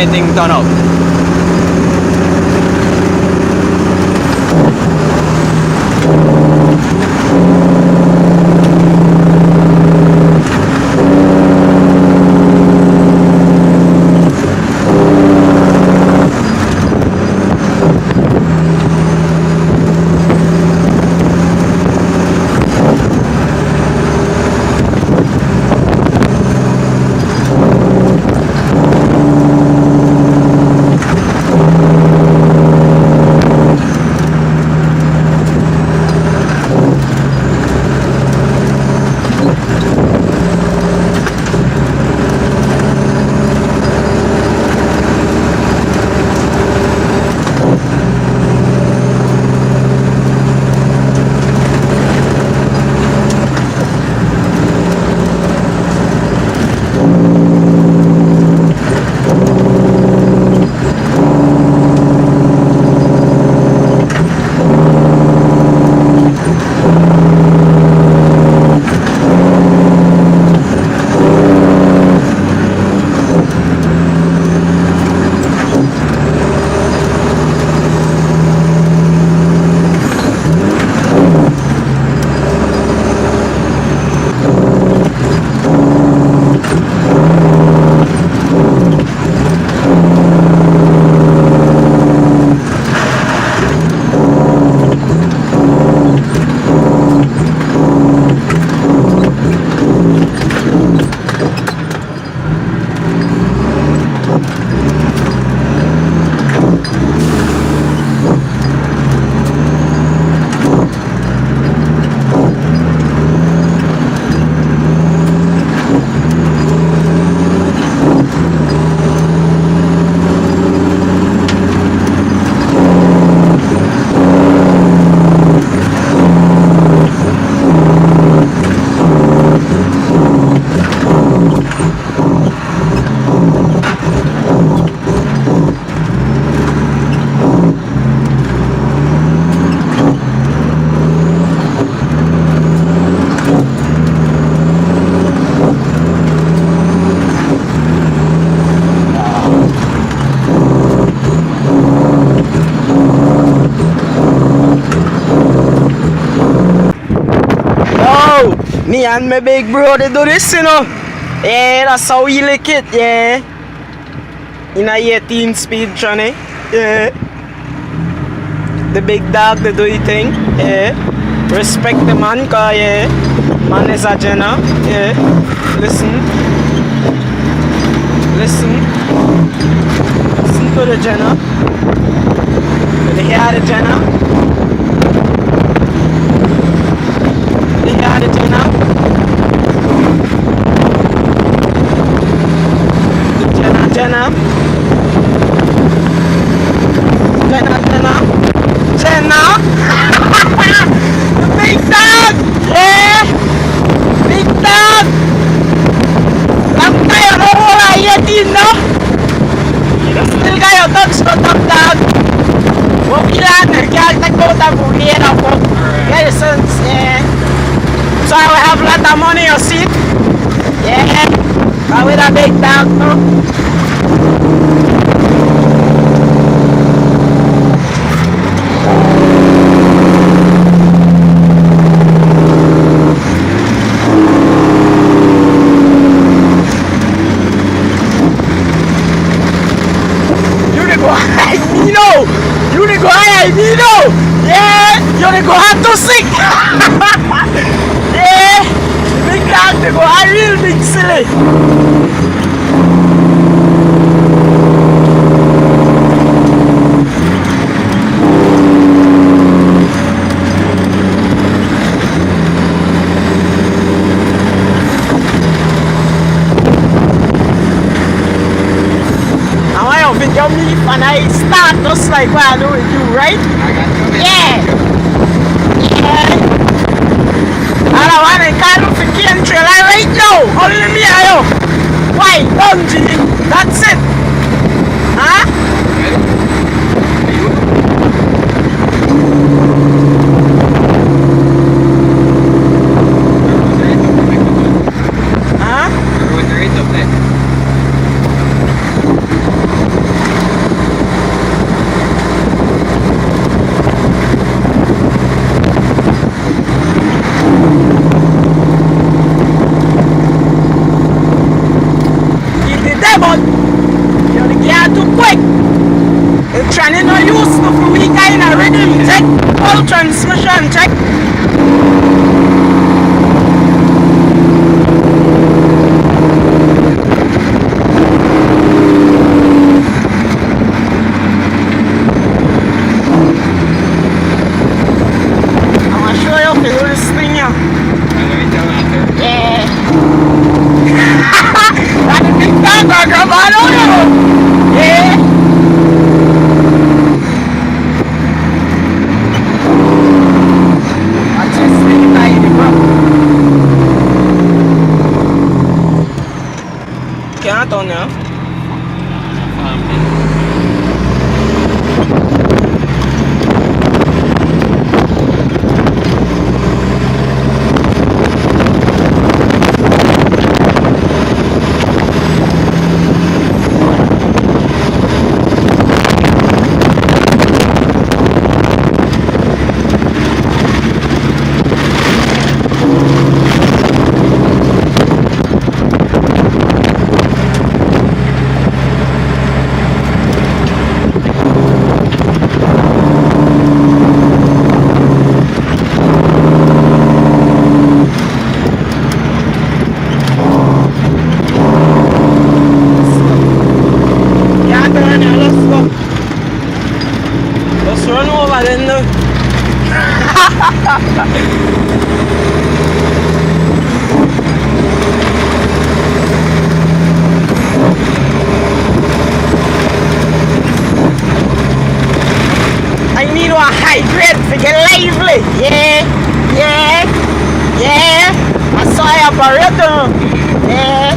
anything turn up. Me and my big bro, they do this, you know. Yeah, that's how we lick it, yeah. In a 18 speed, Johnny. Yeah. The big dog, they do the thing, yeah. Respect the man, cause, yeah, man is a Jenna, yeah. Listen. Listen. Listen to the Jenna. Do you hear the Jenna? Do you hear the Jenna? Jenna, big dog, yeah, big dog. Lang kayo no wala yatin no. Still kayo touch ko top dog. Wag yan, kaya nagkota po niya ako. Guys, yeah. So I have a lot of money you see. Yeah, but with a big dog no. Yeah, you go have to sick. Yeah, big dog, they go a real big silly. Now I don't think you're me and I start just like what I do with you, right? Yeah. Yeah. I don't want to call you for cane trailer right now. Only me and you. Why? Don't G. That's it. Huh? Huh? transmission, you know, used to for we kind of rhythm check, full transmission check. I'm gonna show you how to do this thing, yeah. Yeah. That's a big dog, grab on, oh, yeah. Can't turn now. Let's run over then now. I need a high grade to get lively. Yeah, yeah, yeah. I saw you operator. Yeah.